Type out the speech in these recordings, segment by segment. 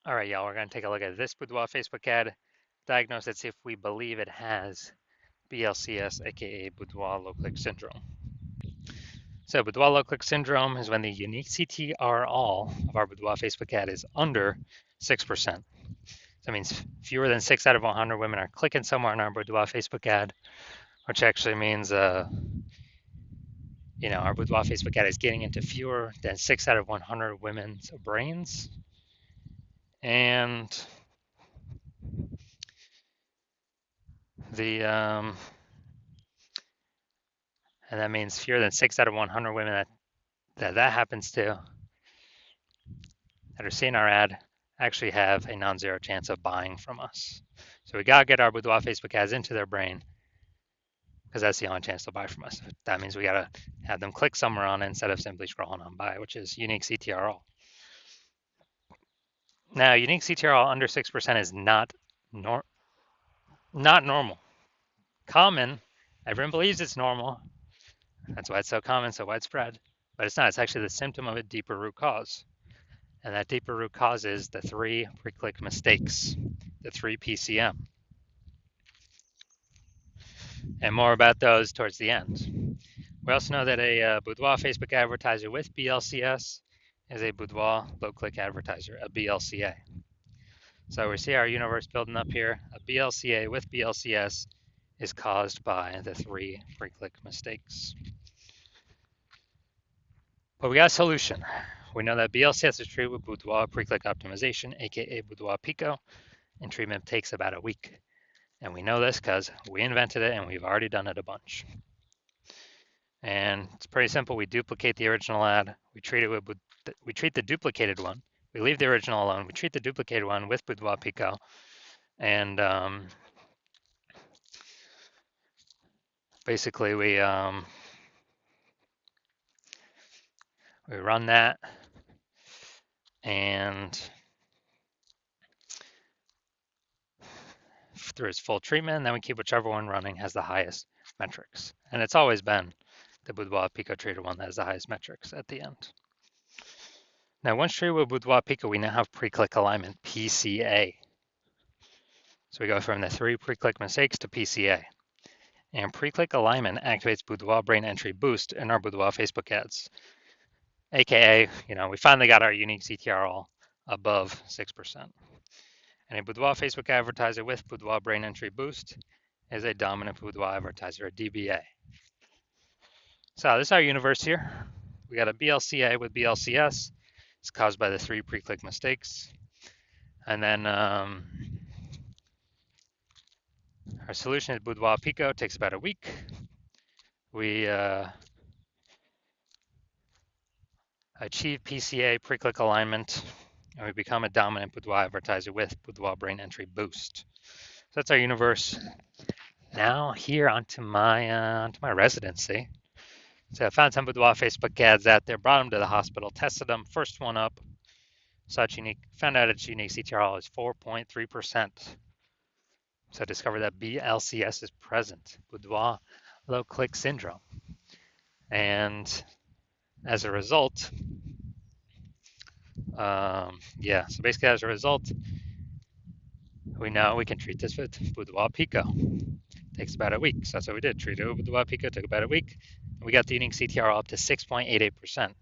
All right, y'all, we're going to take a look at this Boudoir Facebook ad, diagnose it, see if we believe it has BLCS, aka Boudoir low click syndrome. So, Boudoir low click syndrome is when the unique CTR all of our Boudoir Facebook ad is under 6%. So that means fewer than 6 out of 100 women are clicking somewhere on our Boudoir Facebook ad, which actually means, our Boudoir Facebook ad is getting into fewer than 6 out of 100 women's brains. And the and that means fewer than 6 out of 100 women that happens to that are seeing our ad actually have a non-zero chance of buying from us. So we gotta get our Boudoir Facebook ads into their brain because that's the only chance they'll buy from us. That means we gotta have them click somewhere on it instead of simply scrolling on by, which is unique CTR all. Now, unique CTR all under 6% is not normal. Common, everyone believes it's normal. That's why it's so common, so widespread. But it's not. It's actually the symptom of a deeper root cause. And that deeper root cause is the 3 pre-click mistakes, the 3 PCM. And more about those towards the end. We also know that a Boudoir Facebook advertiser with BLCS is a Boudoir low-click advertiser, a BLCA. So we see our universe building up here. A BLCA with BLCS is caused by the 3 pre-click mistakes. But we got a solution. We know that BLCS is treated with Boudoir pre-click optimization, aka Boudoir Pico, and treatment takes about a week. And we know this because we invented it and we've already done it a bunch. And it's pretty simple. We duplicate the original ad. We treat the duplicated one. We leave the original alone. We treat the duplicated one with Boudoir Pico, and basically we run that, and through its full treatment, and then we keep whichever one running has the highest metrics. And it's always been the Boudoir Pico treated one that has the highest metrics at the end. Now, once treated with Boudoir Pico, we now have pre-click alignment, PCA. So we go from the 3 pre-click mistakes to PCA. And pre-click alignment activates Boudoir brain entry boost in our Boudoir Facebook ads. AKA, we finally got our unique CTR all above 6%. And a Boudoir Facebook advertiser with Boudoir brain entry boost is a dominant Boudoir advertiser, a DBA. So this is our universe here. We got a BLCA with BLCS. It's caused by the 3 pre-click mistakes. And then our solution is Boudoir Pico. It takes about a week. We achieve PCA pre-click alignment, and we become a dominant Boudoir advertiser with Boudoir brain entry boost. So that's our universe. Now here onto my residency. So I found some Boudoir Facebook ads out there, brought them to the hospital, tested them. First one up, found out its unique CTR is 4.3%. So I discovered that BLCS is present, Boudoir low click syndrome. And as a result, so basically as a result, we know we can treat this with Boudoir Pico. Takes about a week. So that's what we did. Treat it with Boudoir Pico, took about a week. And we got the unique CTR up to 6.88%. So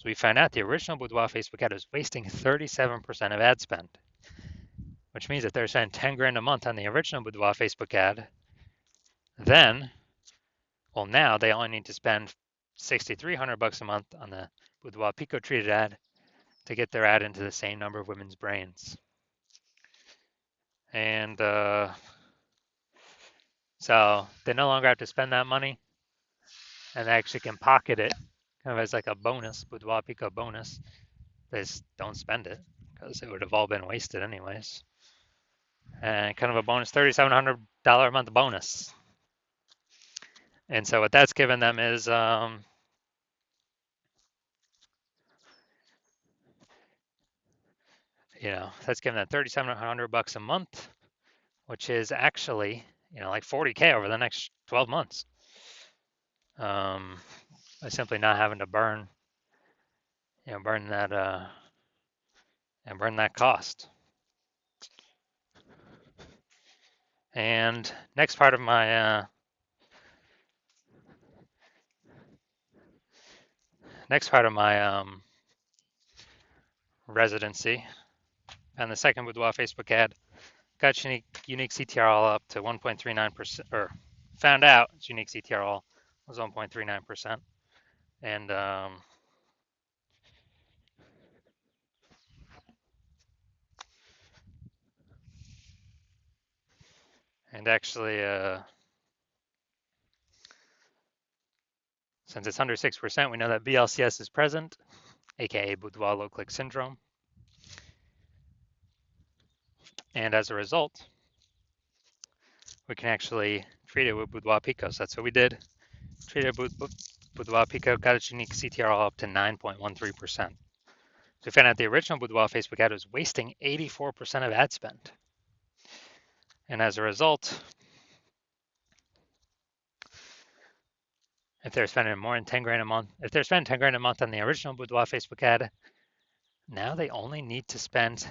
we found out the original Boudoir Facebook ad was wasting 37% of ad spend, which means that they're spending 10 grand a month on the original Boudoir Facebook ad. Now they only need to spend $6,300 a month on the Boudoir Pico treated ad to get their ad into the same number of women's brains. And so they no longer have to spend that money, and they actually can pocket it kind of as like a bonus, Boudoir Pico bonus. They just don't spend it because it would have all been wasted anyways. And kind of a bonus, $3,700 a month bonus. And so what that's given them is that's given them $3,700 a month, which is actually like $40K over the next 12 months. By simply not having to burn that and burn that cost. And next part of my residency, and the second Boudoir Facebook ad got unique CTRL up to 1.39%, or found out its unique CTRL was 1.39%, and actually, since it's under 6%, we know that BLCS is present, aka Boudoir low click syndrome, and as a result, we can actually treat it with Boudoir Pico. So that's what we did. Treated Boudoir Pico, got its unique CTRL up to 9.13%. So we found out the original Boudoir Facebook ad was wasting 84% of ad spend. And as a result, if they're spending more than 10 grand a month, if they're spending 10 grand a month on the original Boudoir Facebook ad, now they only need to spend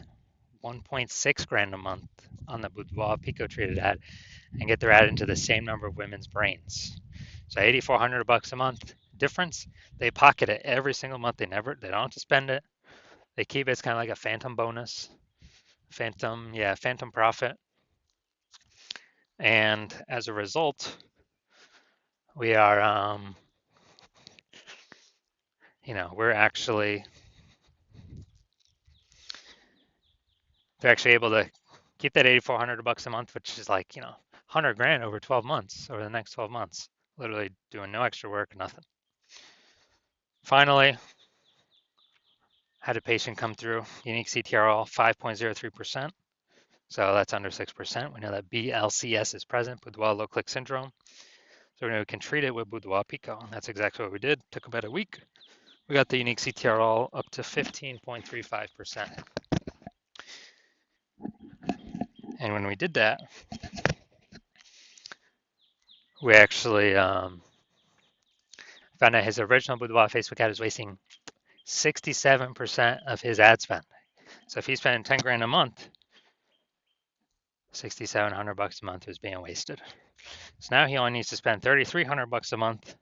1.6 grand a month on the Boudoir Pico treated ad and get their ad into the same number of women's brains. So $8,400 a month difference. They pocket it every single month. They don't have to spend it. They keep it. It's kind of like a phantom bonus, phantom profit. And as a result, we are, we're actually, they're actually able to keep that $8,400 a month, which is like, 100 grand over 12 months, over the next 12 months, literally doing no extra work, nothing. Finally, had a patient come through, unique CTRL 5.03%. So that's under 6%. We know that BLCS is present, Boudoir low click syndrome. So we know we can treat it with Boudoir Pico. And that's exactly what we did. Took about a week. We got the unique CTRL up to 15.35%. And when we did that, we actually found out his original Boudoir Facebook ad was wasting 67% of his ad spend. So if he's spending 10 grand a month, $6,700 a month is being wasted. So now he only needs to spend $3,300 a month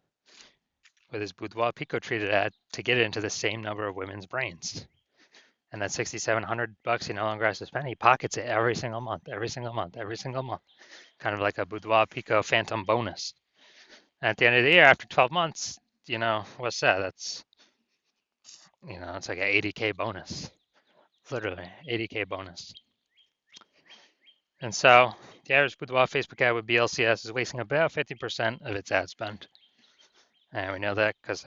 with his Boudoir Pico treated ad to get it into the same number of women's brains. And that $6,700 he no longer has to spend. He pockets it every single month, every single month, every single month. Kind of like a Boudoir Pico phantom bonus. And at the end of the year, after 12 months, what's that? That's, it's like an 80K bonus. Literally, 80K bonus. And so the average Boudoir Facebook ad with BLCS is wasting about 50% of its ad spend. And we know that because,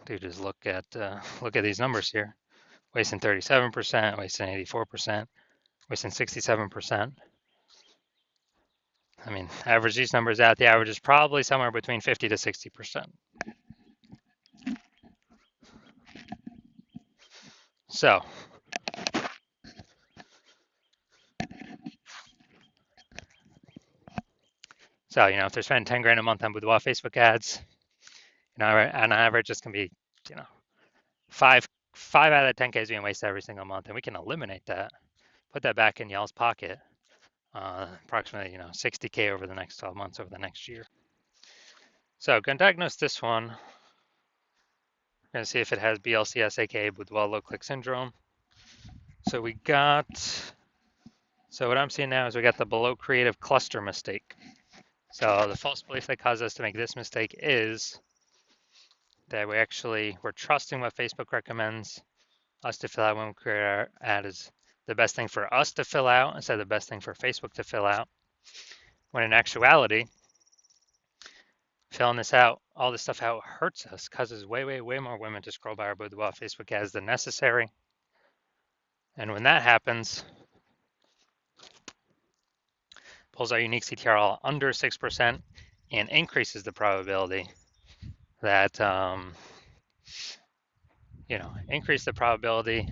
dude, just look at these numbers here. Wasting 37%, wasting 84%, wasting 67%. Average these numbers out, the average is probably somewhere between 50 to 60%. So, if they're spending 10 grand a month on Boudoir Facebook ads, on average, this can be, five out of 10K is being wasted every single month, and we can eliminate that, put that back in y'all's pocket, approximately, 60K over the next 12 months, over the next year. So, going to diagnose this one. We're going to see if it has BLCS, aka Boudoir low click syndrome. So what I'm seeing now is we got the below creative cluster mistake. So the false belief that caused us to make this mistake is that we're trusting what Facebook recommends us to fill out when we create our ad is the best thing for us to fill out instead of the best thing for Facebook to fill out. When in actuality, filling all this stuff out hurts us, causes way, way, way more women to scroll by our Boudoir Facebook ads than necessary. And when that happens, pulls our unique CTRL under 6% and increases the probability that, increase the probability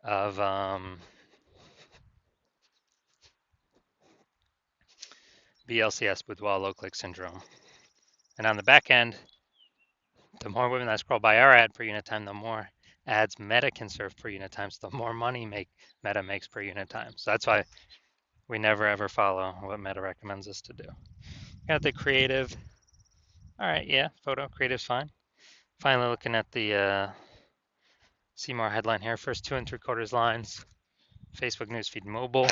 of BLCS, Boudoir low click syndrome. And on the back end, the more women that scroll by our ad per unit time, the more ads Meta can serve per unit time, so the more money Meta makes per unit time. So that's why we never ever follow what Meta recommends us to do. Got the creative. All right, yeah, photo creative's fine. Finally looking at the see more headline here. First 2 3/4 lines. Facebook newsfeed mobile.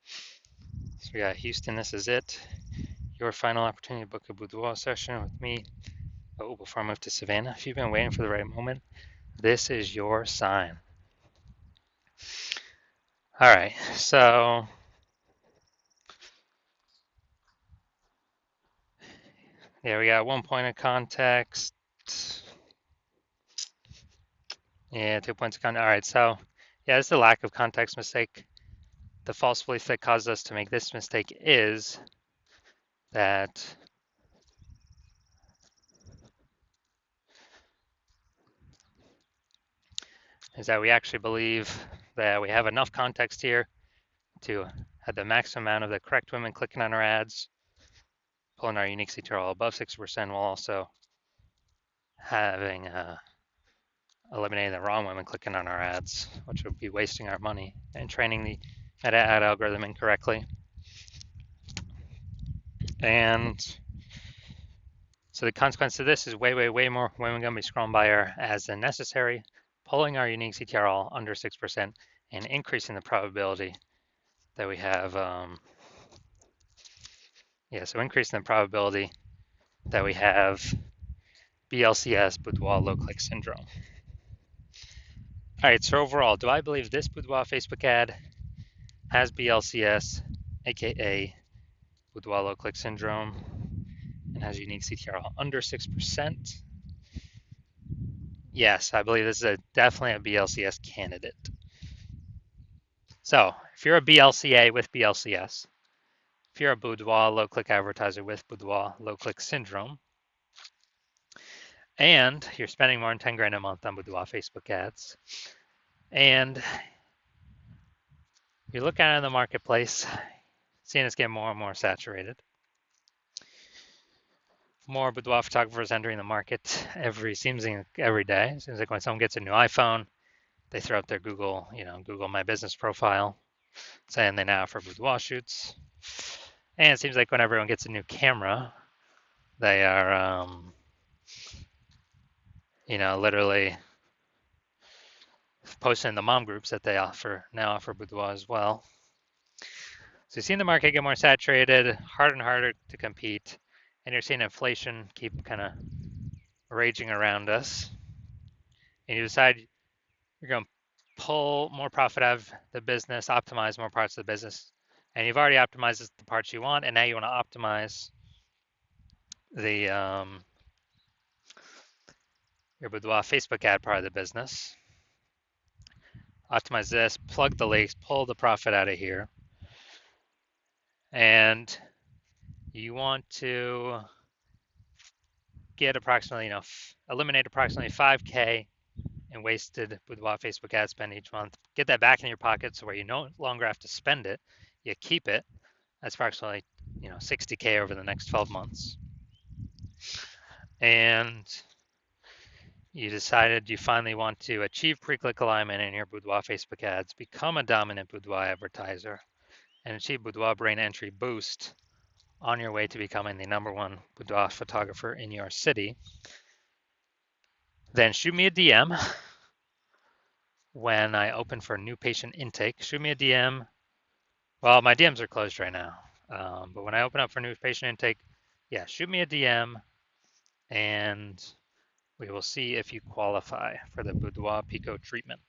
So we got Houston, this is it. Your final opportunity to book a boudoir session with me. Oh, before I move to Savannah, if you've been waiting for the right moment, this is your sign. All right, so yeah, we got 1 point of context. Yeah, 2 points of context. All right, so yeah, this is a lack of context mistake. The false belief that caused us to make this mistake is that we actually believe that we have enough context here to have the maximum amount of the correct women clicking on our ads, pulling our unique CTRL above 6%, while also having eliminating the wrong women clicking on our ads, which would be wasting our money and training the meta ad algorithm incorrectly. And so the consequence of this is way more women going to be scrolling by our ads than necessary, pulling our unique CTRL under 6% and increasing the probability that we have, so increasing the probability that we have BLCS, Boudoir low click syndrome. All right, so overall, do I believe this Boudoir Facebook ad has BLCS, aka Boudoir low click syndrome, and has unique CTRL under 6%? Yes, I believe this is definitely a BLCS candidate. So if you're a BLCA with BLCS, if you're a Boudoir low click advertiser with Boudoir low click syndrome, and you're spending more than 10 grand a month on Boudoir Facebook ads, and you're looking at it in the marketplace, seeing it's getting more and more saturated. More boudoir photographers entering the market seems like every day. Seems like when someone gets a new iPhone, they throw up their Google My Business profile, saying they now offer boudoir shoots. And it seems like when everyone gets a new camera, they are, literally posting in the mom groups that they now offer boudoir as well. So you're seeing the market get more saturated, harder and harder to compete, and you're seeing inflation keep kind of raging around us. And you decide you're going to pull more profit out of the business, optimize more parts of the business, and you've already optimized the parts you want, and now you want to optimize the your Boudoir Facebook ad part of the business. Optimize this, plug the leaks, pull the profit out of here, and you want to get approximately, eliminate approximately 5K in wasted Boudoir Facebook ad spend each month. Get that back in your pocket so where you no longer have to spend it, you keep it. That's approximately 60K over the next 12 months. And you decided you finally want to achieve pre-click alignment in your Boudoir Facebook ads, become a dominant Boudoir advertiser, and achieve Boudoir brain entry boost on your way to becoming the #1 boudoir photographer in your city. Then shoot me a DM when I open for new patient intake. Shoot me a DM. Well, my DMs are closed right now, but when I open up for new patient intake, yeah, shoot me a DM, and we will see if you qualify for the Boudoir Pico treatment.